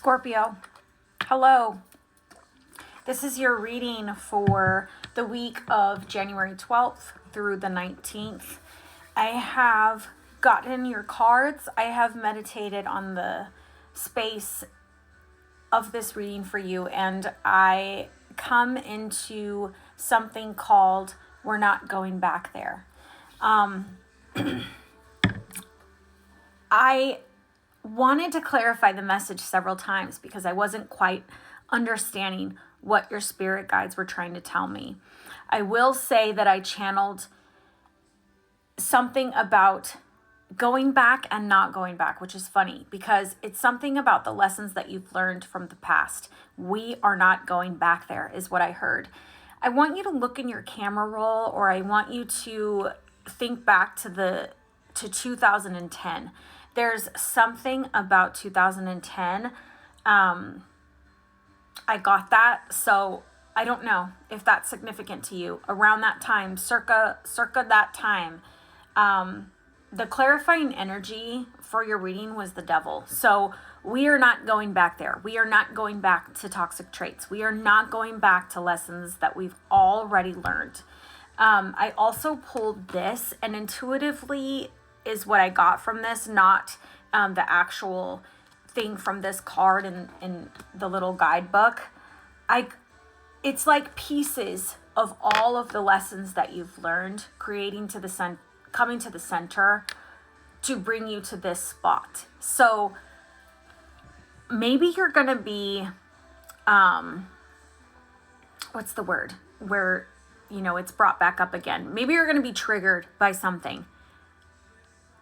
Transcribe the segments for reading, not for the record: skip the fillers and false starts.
Scorpio, hello. This is your reading for the week of January 12th through the 19th. I have gotten your cards. I have meditated on the space of this reading for you, and I come into something called "We're Not Going Back There." I wanted to clarify the message several times because I wasn't quite understanding what your spirit guides were trying to tell me. I will say that I channeled something about going back and not going back, which is funny because it's something about the lessons that you've learned from the past. We are not going back there is what I heard. I want you to look in your camera roll, or I want you to think back to 2010. There's something about 2010. I got that, so I don't know if that's significant to you. Around that time, circa that time, the clarifying energy for your reading was the devil. So we are not going back there. We are not going back to toxic traits. We are not going back to lessons that we've already learned. I also pulled this, and intuitively is what I got from this, not the actual thing from this card in the little guidebook. It's like pieces of all of the lessons that you've learned, coming to the center to bring you to this spot. So maybe you're gonna be, what's the word? Where, it's brought back up again. Maybe you're gonna be triggered by something.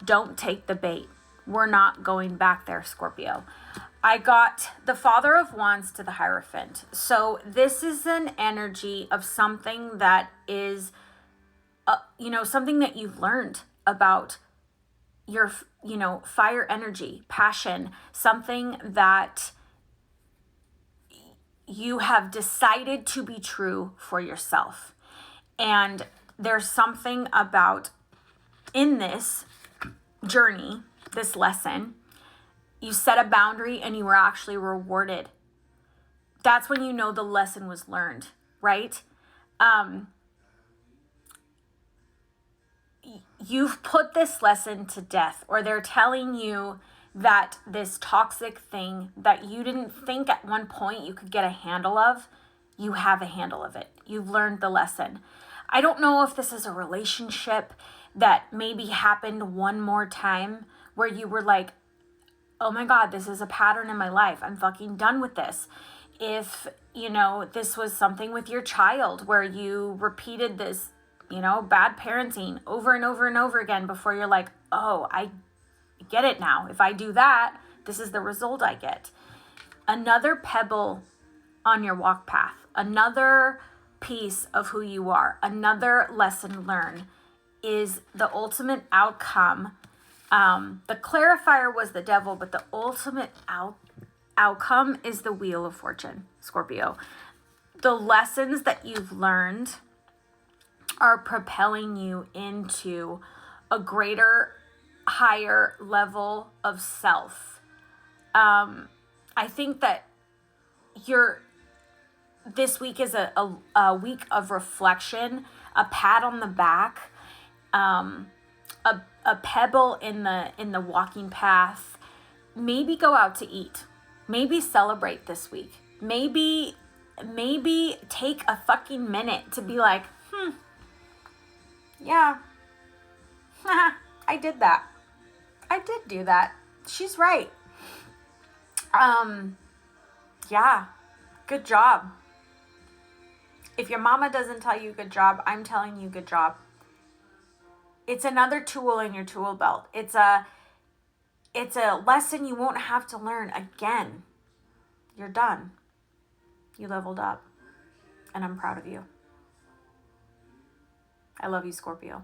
Don't take the bait. We're not going back there, Scorpio. I got the Father of Wands to the Hierophant. So this is an energy of something that is, something that you've learned about your, fire energy, passion, something that you have decided to be true for yourself. And there's something about in this journey, this lesson, you set a boundary and you were actually rewarded. That's when you know the lesson was learned, right? You've put this lesson to death, or they're telling you that this toxic thing that you didn't think at one point you could get a handle of, you have a handle of it. You've learned the lesson. I don't know if this is a relationship that maybe happened one more time where you were like, oh my God, this is a pattern in my life. I'm fucking done with this. If, this was something with your child where you repeated this, bad parenting over and over and over again before you're like, oh, I get it now. If I do that, this is the result I get. Another pebble on your walk path, another piece of who you are, another lesson learned is the ultimate outcome. The clarifier was the devil, but the ultimate outcome is the Wheel of Fortune, Scorpio. The lessons that you've learned are propelling you into a greater, higher level of self. I think that this week is a week of reflection, a pat on the back, a pebble in the walking path. Maybe go out to eat. Maybe celebrate this week. Maybe take a fucking minute to be like, yeah, I did that. I did do that. She's right. Yeah, good job. If your mama doesn't tell you good job, I'm telling you good job. It's another tool in your tool belt. It's a lesson you won't have to learn again. You're done. You leveled up. And I'm proud of you. I love you, Scorpio.